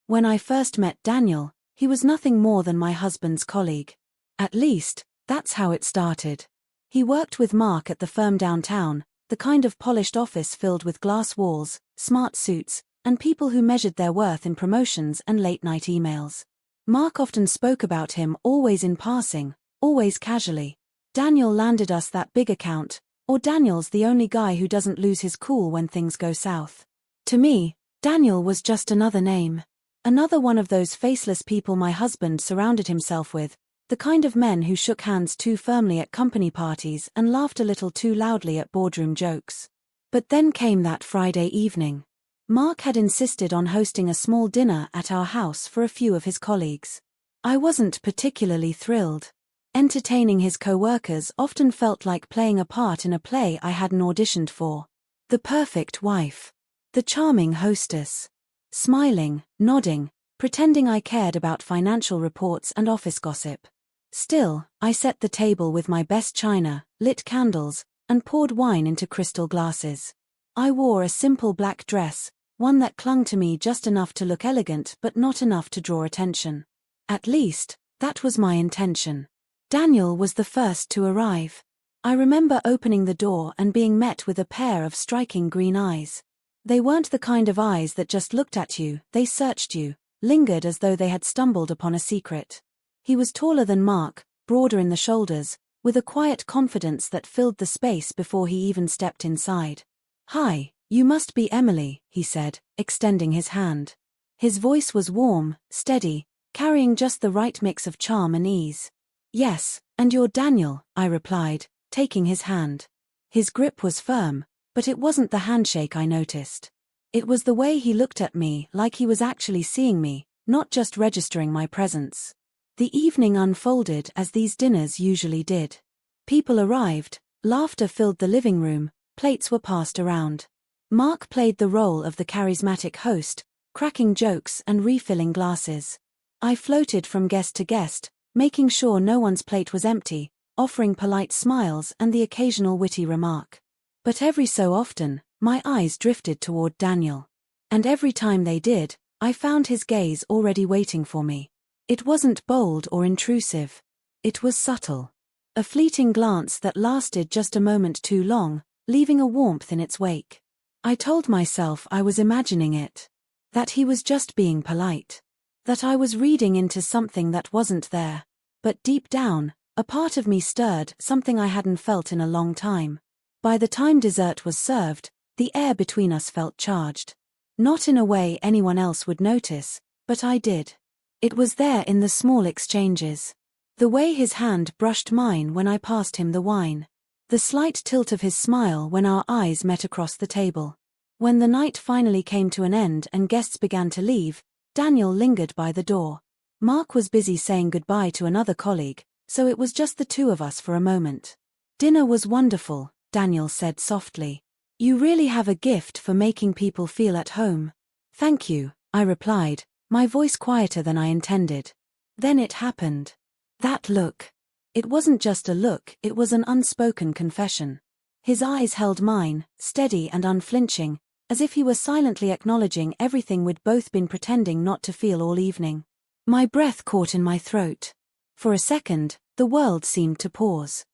When I first met Daniel, he was nothing more than my husband's colleague. At least, that's how it started. He worked with Mark at the firm downtown, the kind of polished office filled with glass walls, smart suits, and people who measured their worth in promotions and late-night emails. Mark often spoke about him, always in passing, always casually. Daniel landed us that big account, or Daniel's the only guy who doesn't lose his cool when things go south. To me, Daniel was just another name. Another one of those faceless people my husband surrounded himself with, the kind of men who shook hands too firmly at company parties and laughed a little too loudly at boardroom jokes. But then came that Friday evening. Mark had insisted on hosting a small dinner at our house for a few of his colleagues. I wasn't particularly thrilled. Entertaining his co-workers often felt like playing a part in a play I hadn't auditioned for. The perfect wife. The charming hostess. Smiling, nodding, pretending I cared about financial reports and office gossip. Still, I set the table with my best china, lit candles, and poured wine into crystal glasses. I wore a simple black dress, one that clung to me just enough to look elegant but not enough to draw attention. At least, that was my intention. Daniel was the first to arrive. I remember opening the door and being met with a pair of striking green eyes. They weren't the kind of eyes that just looked at you, they searched you, lingered as though they had stumbled upon a secret. He was taller than Mark, broader in the shoulders, with a quiet confidence that filled the space before he even stepped inside. "Hi, you must be Emily," he said, extending his hand. His voice was warm, steady, carrying just the right mix of charm and ease. "Yes, and you're Daniel," I replied, taking his hand. His grip was firm, but it wasn't the handshake I noticed. It was the way he looked at me, like he was actually seeing me, not just registering my presence. The evening unfolded as these dinners usually did. People arrived, laughter filled the living room, plates were passed around. Mark played the role of the charismatic host, cracking jokes and refilling glasses. I floated from guest to guest, making sure no one's plate was empty, offering polite smiles and the occasional witty remark. But every so often, my eyes drifted toward Daniel. And every time they did, I found his gaze already waiting for me. It wasn't bold or intrusive. It was subtle. A fleeting glance that lasted just a moment too long, leaving a warmth in its wake. I told myself I was imagining it. That he was just being polite. That I was reading into something that wasn't there. But deep down, a part of me stirred, something I hadn't felt in a long time. By the time dessert was served, the air between us felt charged. Not in a way anyone else would notice, but I did. It was there in the small exchanges. The way his hand brushed mine when I passed him the wine. The slight tilt of his smile when our eyes met across the table. When the night finally came to an end and guests began to leave, Daniel lingered by the door. Mark was busy saying goodbye to another colleague, so it was just the two of us for a moment. "Dinner was wonderful," Daniel said softly. "You really have a gift for making people feel at home." "Thank you," I replied, my voice quieter than I intended. Then it happened. That look. It wasn't just a look, it was an unspoken confession. His eyes held mine, steady and unflinching, as if he were silently acknowledging everything we'd both been pretending not to feel all evening. My breath caught in my throat. For a second, the world seemed to pause.